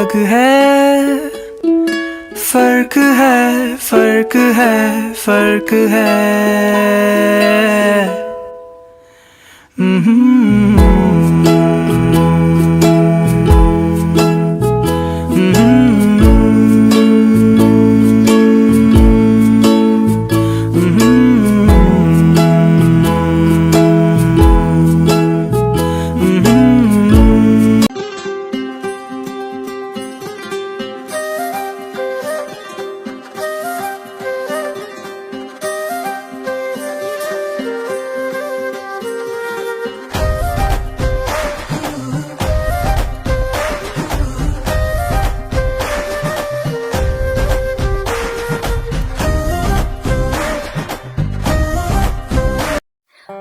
अलग है, फर्क है, फर्क है, फर्क है।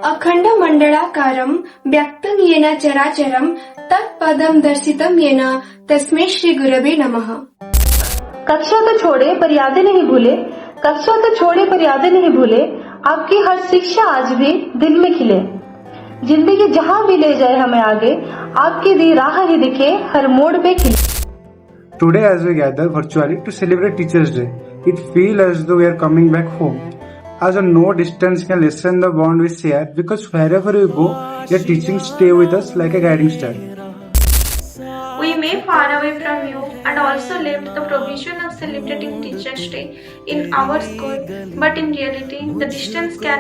अखंड मंडलाकारं व्यक्तं येन चराचरं तत्पदं दर्शितं येन तस्मै श्री गुरवे नमः। कक्षा तो छोड़े पर यादें नहीं भूले, कक्षा तो छोड़े पर यादें नहीं भूले, आपकी हर शिक्षा आज भी दिल में खिले। जिंदगी जहाँ भी ले जाए हमें आगे, आपकी दी राह ही दिखे हर मोड़ पे खिले। Today, as we gather virtually to celebrate Teachers' Day, it feels as though we are coming back home. As a no distance can lessen the bond we share, because wherever we go, your teachings stay with us like a guiding star. We may far away from you and also left the provision of celebrating Teachers' Day in our school, but in reality, the distance can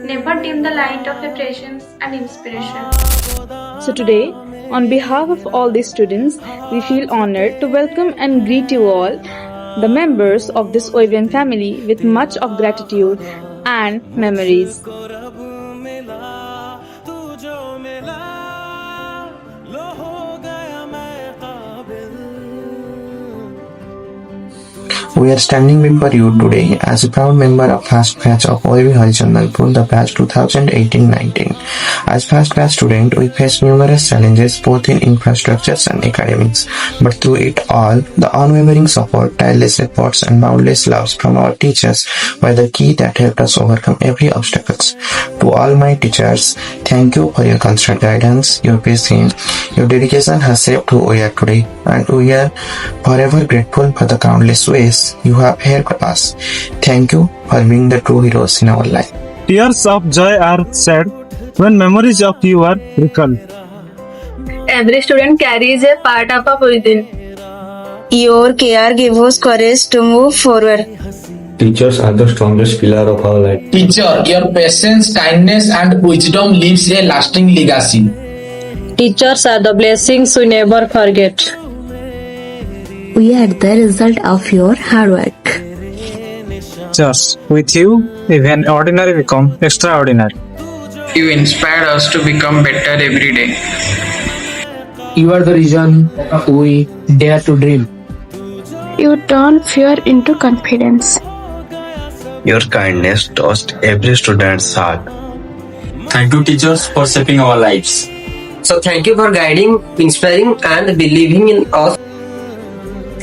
never dim the light of your presence and inspiration. So today, on behalf of all the students, we feel honored to welcome and greet you all, the members of this OAVN family, with much of gratitude and memories. We are standing before you today as a proud member of Fast Batch of OAV Harichandanpur, the batch 2018-19. As Fast Batch student, we face numerous challenges both in infrastructures and academics. But through it all, the unwavering support, tireless efforts and boundless loves from our teachers were the key that helped us overcome every obstacle. To all my teachers, thank you for your constant guidance, your patience, your dedication has shaped who we are today, and we are forever grateful for the countless ways you have helped us. Thank you for being the true heroes in our life. Tears of joy are shed when memories of you are recalled. Every student carries a part of us within. Your care gives us courage to move forward. Teachers are the strongest pillar of our life. Teacher, your patience, kindness and wisdom leaves a lasting legacy. Teachers are the blessings we never forget. We are the result of your hard work. Just with you, even ordinary become extraordinary. You inspire us to become better every day. You are the reason we dare to dream. You turn fear into confidence. Your kindness touched every student's heart. Thank you, teachers, for shaping our lives. So thank you for guiding, inspiring and believing in us.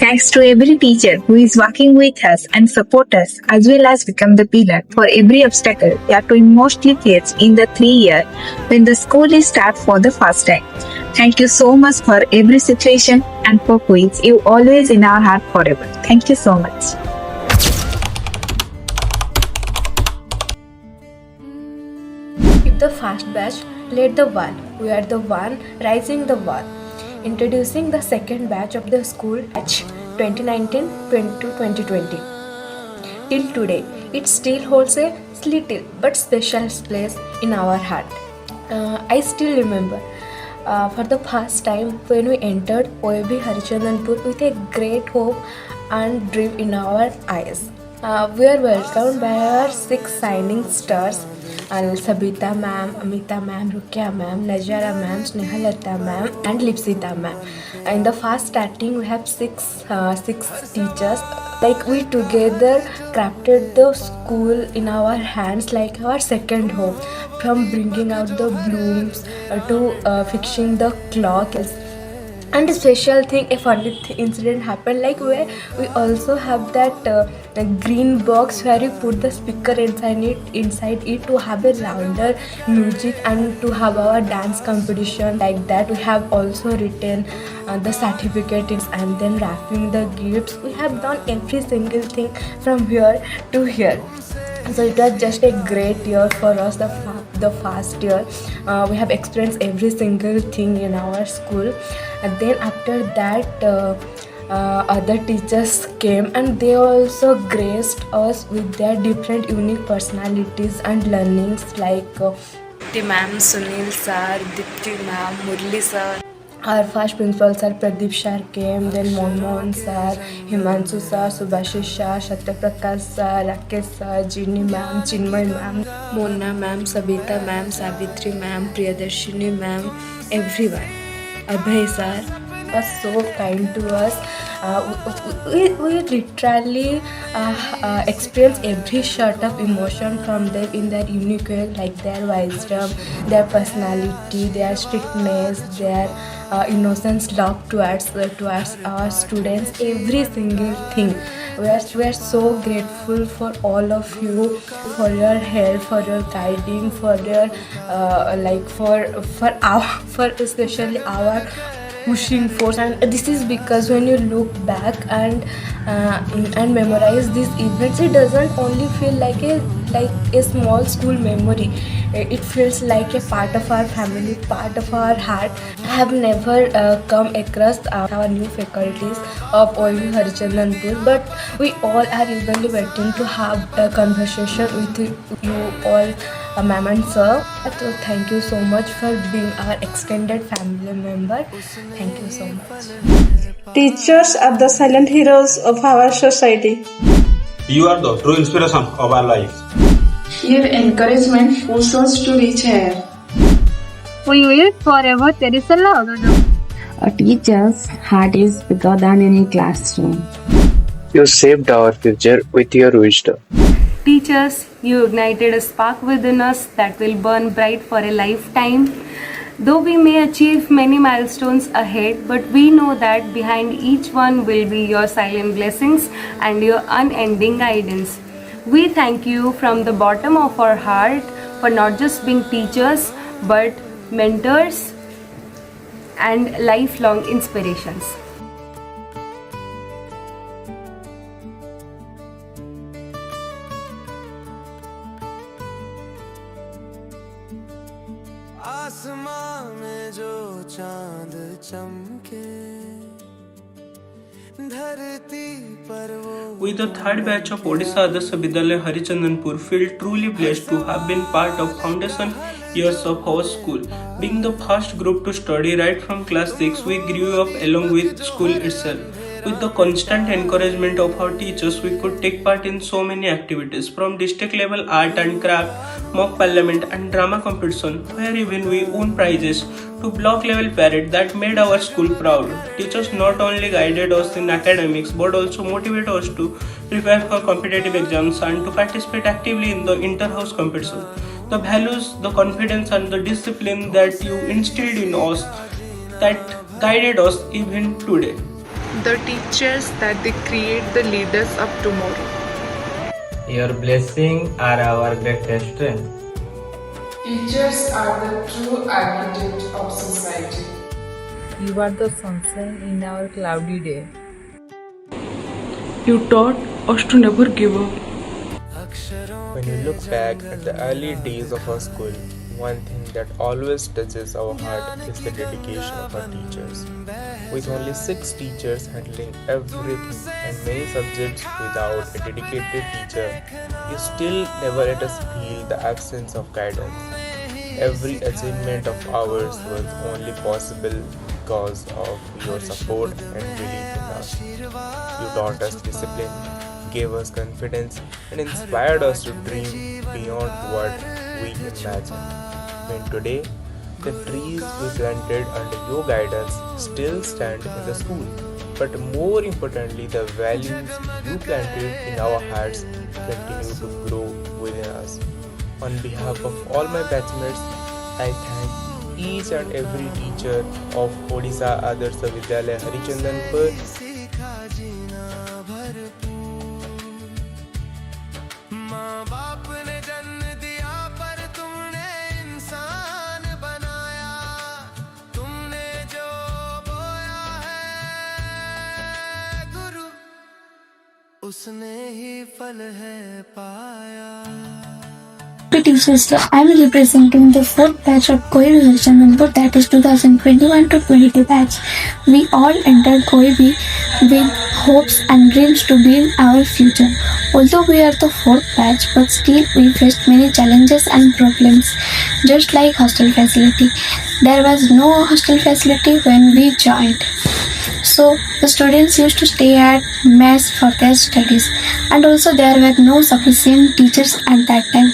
Thanks to every teacher who is working with us and support us, as well as become the pillar for every obstacle that we mostly face in the 3 years when the school is start for the first time. Thank you so much for every situation and for quiz. You always in our heart forever. Thank you so much. If the fast batch led the one, we are the one rising the one. Introducing the second batch of the school batch 2019-2020. Till today, it still holds a little but special place in our heart. I still remember for the first time when we entered OAV Harichandanpur with a great hope and dream in our eyes. We are welcomed by our 6 shining stars. Sabita ma'am, Amita ma'am, Rukia ma'am, Najara ma'am, Snehalata ma'am and Lipsita ma'am. In the first starting we have six teachers. Like we together crafted the school in our hands like our second home. From bringing out the blooms to fixing the clock. And a special thing, a funny incident happened, like where we also have that green box where you put the speaker inside it to have a louder music and to have our dance competition. Like that, we have also written the certificates and then wrapping the gifts. We have done every single thing from here to here. So it was just a great year for us, the first year. We have experienced every single thing in our school. And then after that, other teachers came and they also graced us with their different unique personalities and learnings, like Dipti ma'am, Sunil sir, Dipti ma'am, Murli sir. Our first principal sir Pradeep sir came, then Mohan sir, Himanshu sir, Subhashish sir, Satyaprakash sir, Rakesh sir, Ginny ma'am, Chinmay ma'am, Mona ma'am, Sabita ma'am, Savitri ma'am, Priyadarshini ma'am, everyone. Abhay sir was so kind to us. We literally experience every sort of emotion from them in their unique way, like their wisdom, their personality, their strictness, their innocence, love towards our students, every single thing. We are so grateful for all of you, for your help, for your guiding, for your for especially our pushing force. And this is because when you look back and memorize these events, it doesn't only feel like a small school memory. It feels like a part of our family, part of our heart. I have never come across our new faculties of OIV Harichandanpur, but we all are eagerly waiting to have a conversation with you all, ma'am and sir. So thank you so much for being our extended family member. Thank you so much. Teachers are the silent heroes of our society. You are the true inspiration of our life. Your encouragement pushes us to reach here. We will forever cherish the love. A teacher's heart is bigger than any classroom. You shaped our future with your wisdom. Teachers, you ignited a spark within us that will burn bright for a lifetime. Though we may achieve many milestones ahead, but we know that behind each one will be your silent blessings and your unending guidance. We thank you from the bottom of our heart for not just being teachers, but mentors and lifelong inspirations. आसमां में जो चांद चमके धरती पर वो. We, the third batch of Odisha Adarsh Vidyalaya Harichandanpur, feel truly blessed to have been part of foundation years of our school. Being the first group to study right from class 6, we grew up along with school itself. With the constant encouragement of our teachers, we could take part in so many activities, from district level art and craft, mock parliament and drama competition, where even we won prizes, to block level parade that made our school proud. Teachers not only guided us in academics but also motivated us to prepare for competitive exams and to participate actively in the inter-house competition. The values, the confidence and the discipline that you instilled in us, that guided us even today. The teachers that they create the leaders of tomorrow. Your blessings are our greatest strength. Teachers are the true architect of society. You are the sunshine in our cloudy day. You taught us to never give up. When you look back at the early days of our school, one thing that always touches our heart is the dedication of our teachers. With only 6 teachers handling everything and many subjects without a dedicated teacher, you still never let us feel the absence of guidance. Every achievement of ours was only possible because of your support and belief in us. You taught us discipline, gave us confidence, and inspired us to dream beyond what we imagined. When today, the trees we planted under your guidance still stand in the school, but more importantly, the values you planted in our hearts continue to grow within us. On behalf of all my batchmates, I thank each and every teacher of Odisha Adarsh Vidyalaya Harichandanpur. माँ बाप ने जन्म दिया पर तुमने इंसान बनाया, तुमने जो बोया है गुरु उसने ही फल है पाया. Teachers, I will representing the fourth batch of KOEB Harichandanpur, that is 2021 to 22 batch. We all entered KOEB with hopes and dreams to build our future. Although we are the fourth batch, but still we faced many challenges and problems. Just like hostel facility, there was no hostel facility when we joined. So the students used to stay at mess for their studies, and also there were no sufficient teachers at that time.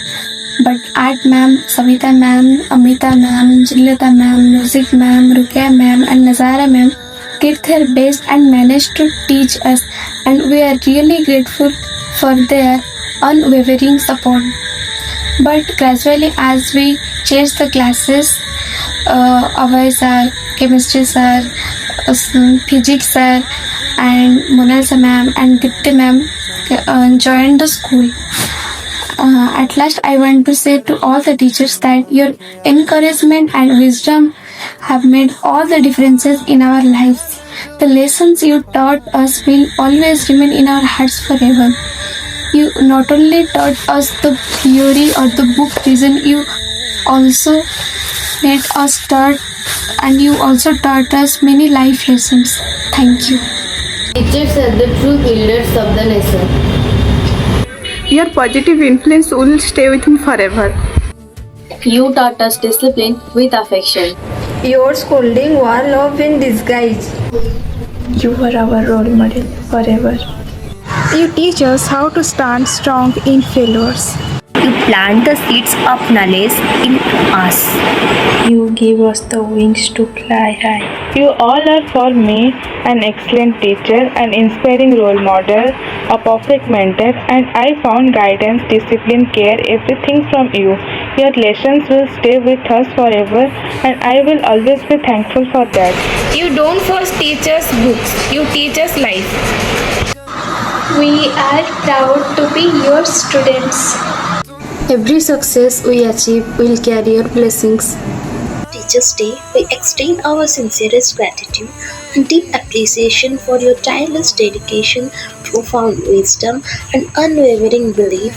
But Art ma'am, Savita ma'am, Amita ma'am, Jilata ma'am, Music ma'am, Rukia ma'am and Nazara ma'am did their best and managed to teach us, and we are really grateful for their unwavering support. But gradually as we changed the classes, Abhay sir, Chemistry sir, Physics sir and Monalisa ma'am and Dipti ma'am joined the school. At last, I want to say to all the teachers that your encouragement and wisdom have made all the differences in our lives. The lessons you taught us will always remain in our hearts forever. You not only taught us the theory or the book reason, you also made us start, and you also taught us many life lessons. Thank you. Teachers are the true builders of the nation. Your positive influence will stay with me forever. You taught us discipline with affection. Your scolding was love in disguise. You were our role model forever. You teach us how to stand strong in failures. You plant the seeds of knowledge in us. You gave us the wings to fly high. You all are for me an excellent teacher, an inspiring role model, a perfect mentor, and I found guidance, discipline, care, everything from you. Your lessons will stay with us forever, and I will always be thankful for that. You don't first teach us books, you teach us life. We are proud to be your students. Every success we achieve will carry your blessings. Teachers' Day, we extend our sincerest gratitude and deep appreciation for your tireless dedication, profound wisdom, and unwavering belief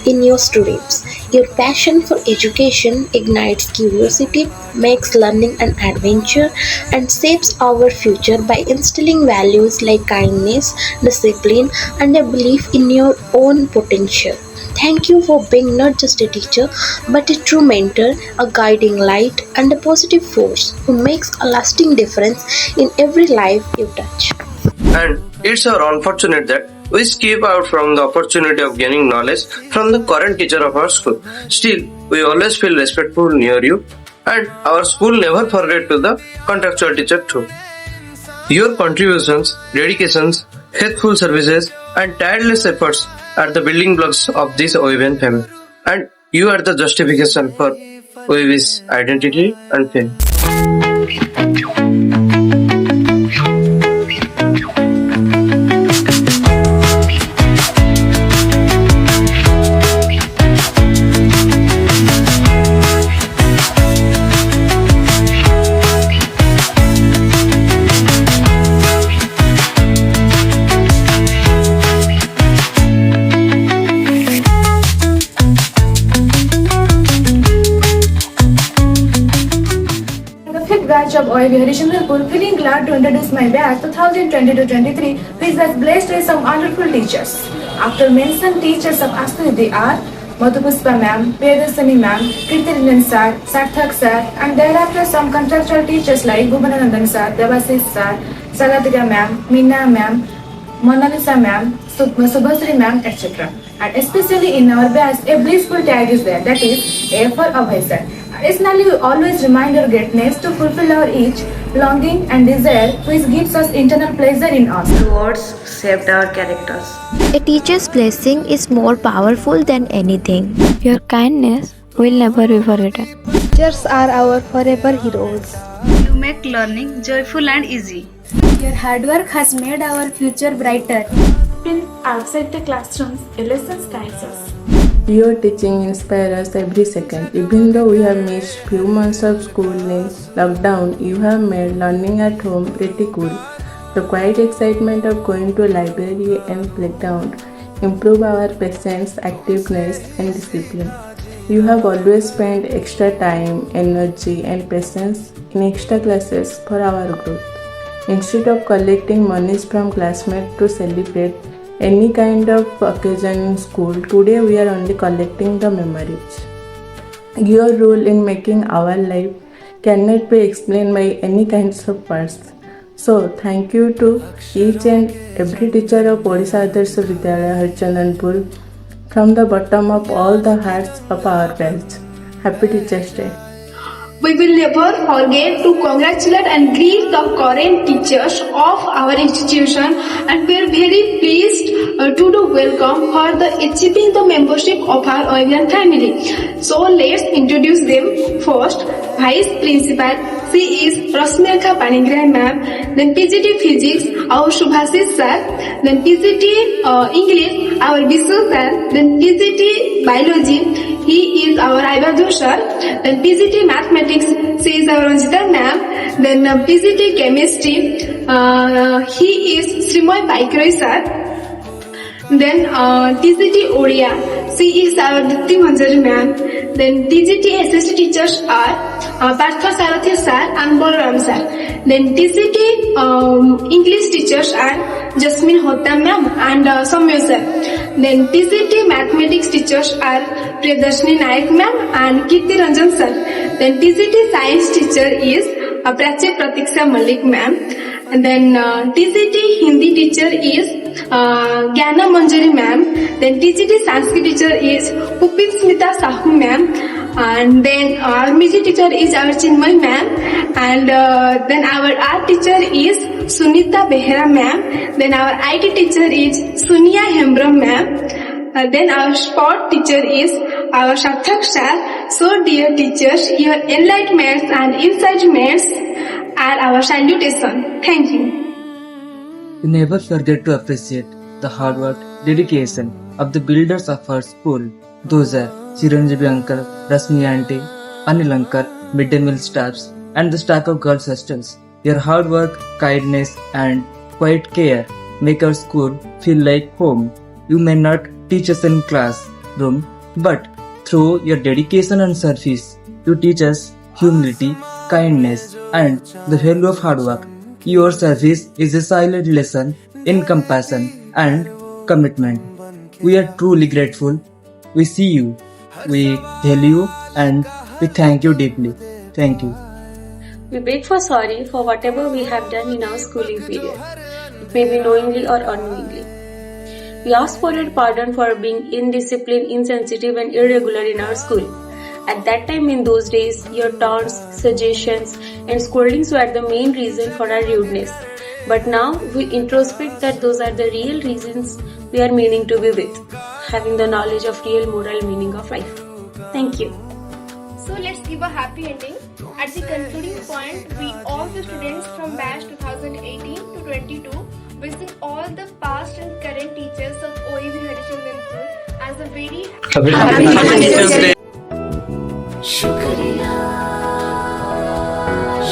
in your students. Your passion for education ignites curiosity, makes learning an adventure, and shapes our future by instilling values like kindness, discipline, and a belief in your own potential. Thank you for being not just a teacher, but a true mentor, a guiding light, and a positive force who makes a lasting difference in every life you touch. And it's our unfortunate that we skip out from the opportunity of gaining knowledge from the current teacher of our school. Still, we always feel respectful near you, and our school never forget to the contractual teacher too. Your contributions, dedications, faithful services, and tireless efforts are the building blocks of this OEBN family, and you are the justification for OEB's identity and fame. Batch of OEB Harichandanpur, feeling glad to introduce my batch 2022-23, which was blessed with some wonderful teachers. After mentioned teachers of Astunidhi are Madhupuspa ma'am, Vedasani ma'am, Kirtiranjan sir, Sarthak sir, and thereafter some contractual teachers like Bhuvananandan sir, Devasis sir, Salatika ma'am, Meena ma'am, Monalisa ma'am, Subhasri ma'am, etc. And especially in our batch, a blissful tag is there, that is A for Abhay sir. Additionally, we always remind our greatness to fulfill our each longing and desire, which gives us internal pleasure in us. Words shaped our characters. A teacher's blessing is more powerful than anything. Your kindness will never be forgotten. Teachers are our forever heroes. You make learning joyful and easy. Your hard work has made our future brighter. Been outside the classrooms, lessons guides us. Your teaching inspires us every second. Even though we have missed few months of school in lockdown, you have made learning at home pretty cool. The quiet excitement of going to a library and playground improve our patience, activeness and discipline. You have always spent extra time, energy and patience in extra classes for our growth. Instead of collecting monies from classmates to celebrate any kind of occasion in school, today we are only collecting the memories. Your role in making our life cannot be explained by any kinds of words. So, thank you to each and every teacher of Odisha Adarsh Vidyalaya Harichandanpur from the bottom of all the hearts of our batch. Happy Teachers Day. We will never forget to congratulate and greet the current teachers of our institution, and we are very pleased to do welcome for the achieving the membership of our OIVN family. So let's introduce them. First, Vice Principal, she is Rasmekha Panigrai ma'am. Then PGT Physics, our Shubhasis sir. Then PGT English, our Bisu sir. Then PGT Biology, he is our Aibadu sir. Then PGT Mathematics, she is our Ranjita ma'am. Then PGT Chemistry, he is Srimoy Paikrai sir. Then TGT Odia, she is our Dipti Manjari ma'am. Then TGT SST teachers are Partha Sarathi sir and Balaram sir. Then TGT English teachers are Jasmine Hota ma'am and Samyo sir. Then TGT Mathematics teachers are Priyadarshini Naik ma'am and Kirti Ranjan sir. Then TGT Science teacher is Prachi Pratiksha Malik ma'am. And then TGT Hindi teacher is Gyana Manjari ma'am. Then TGT Sanskrit teacher is Pupin Smita Sahu ma'am. And then our music teacher is our Chinmay ma'am. And then our art teacher is Sunita Behera ma'am. Then our IT teacher is Sunia Hembram ma'am. Then our sport teacher is our Shathak sir. So dear teachers, your enlightenments and incitements are our salutation. Thank you. We never forget to appreciate the hard work, dedication of the builders of our school. Those are Chiranjeevi uncle, Rasmi auntie, Anil uncle, midday meal staffs, and the staff of girls' hostels. Your hard work, kindness, and quiet care make our school feel like home. You may not teach us in classroom, but through your dedication and service, you teach us humility, kindness, and the value of hard work. Your service is a silent lesson in compassion and commitment. We are truly grateful. We see you, we value you, and we thank you deeply. Thank you. We beg for sorry for whatever we have done in our schooling period. It may be knowingly or unknowingly. We ask for your pardon for being indisciplined, insensitive, and irregular in our school. At that time, in those days, your taunts, suggestions, and scoldings were the main reason for our rudeness. But now, we introspect that those are the real reasons we are meaning to be with, having the knowledge of real moral meaning of life. Thank you. So let's give a happy ending. At the concluding point, we all the students from batch 2018 to 22 wishing all the past and current teachers of OIV Harichandanpur as a very happy Teachers Day. शुक्रिया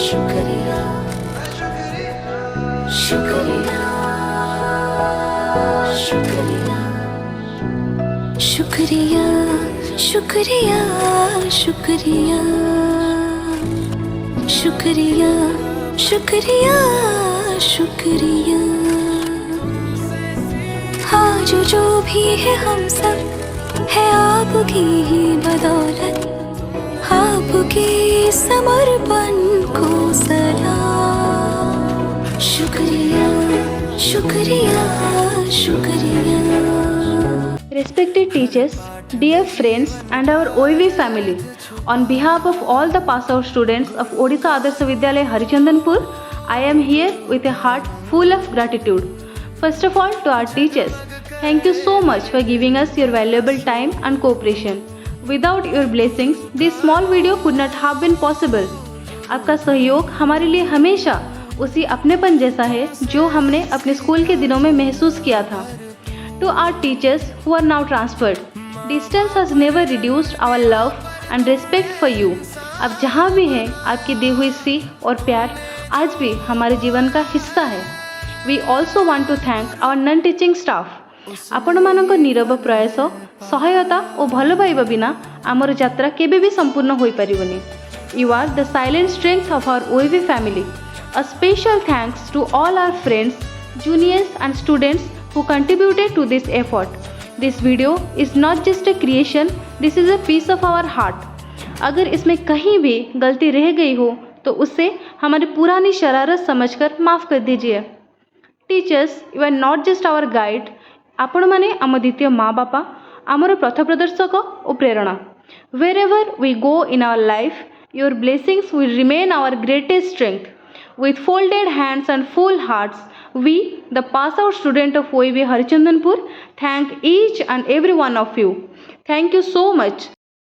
शुक्रिया शुक्रिया शुक्रिया शुक्रिया शुक्रिया शुक्रिया शुक्रिया शुक्रिया शुक्रिया आज जो भी है हम सब है आपकी ही बदौलत आपके समर्पण को सलाम शुक्रिया शुक्रिया शुक्रिया Respected teachers, dear friends and our OIV family, on behalf of all the pass out students of Odisha Adarsh Vidyalaya Harichandanpur, I am here with a heart full of gratitude. First of all, to our teachers, thank you so much for giving us your valuable time and cooperation. Without your blessings, this small video could not have been possible. आपका सहयोग हमारे लिए हमेशा उसी अपनेपन जैसा है जो हमने अपने स्कूल के दिनों में महसूस किया था. To our teachers who are now transferred, distance has never reduced our love and respect for you. आप जहाँ भी हैं, आपकी दी हुई सीख और प्यार आज भी हमारे जीवन का हिस्सा है. We also want to thank our non-teaching staff. आपण मानक नीरव प्रयास सहायता और भल पाइबा बिना आमर यात्रा केबे भी संपूर्ण होई परिबनी. You are the silent strength of our OAV family. A special thanks to all our friends, juniors and students who contributed to this effort. This video is not just a creation, this is a piece of our heart. अगर इसमें कहीं भी गलती रह गई हो तो उससे हमारी पुरानी शरारत समझकर माफ़ कर दीजिए. Teachers, you are not just our guide. आपण माने आम द्वितीय माँ बापा, आमर पथ प्रदर्शक और प्रेरणा. Wherever we go in our life, your blessings will remain our greatest strength. With folded hands and full hearts, we, the pass-out student of OAV Harichandanpur, thank each and every one of you. Thank you so much.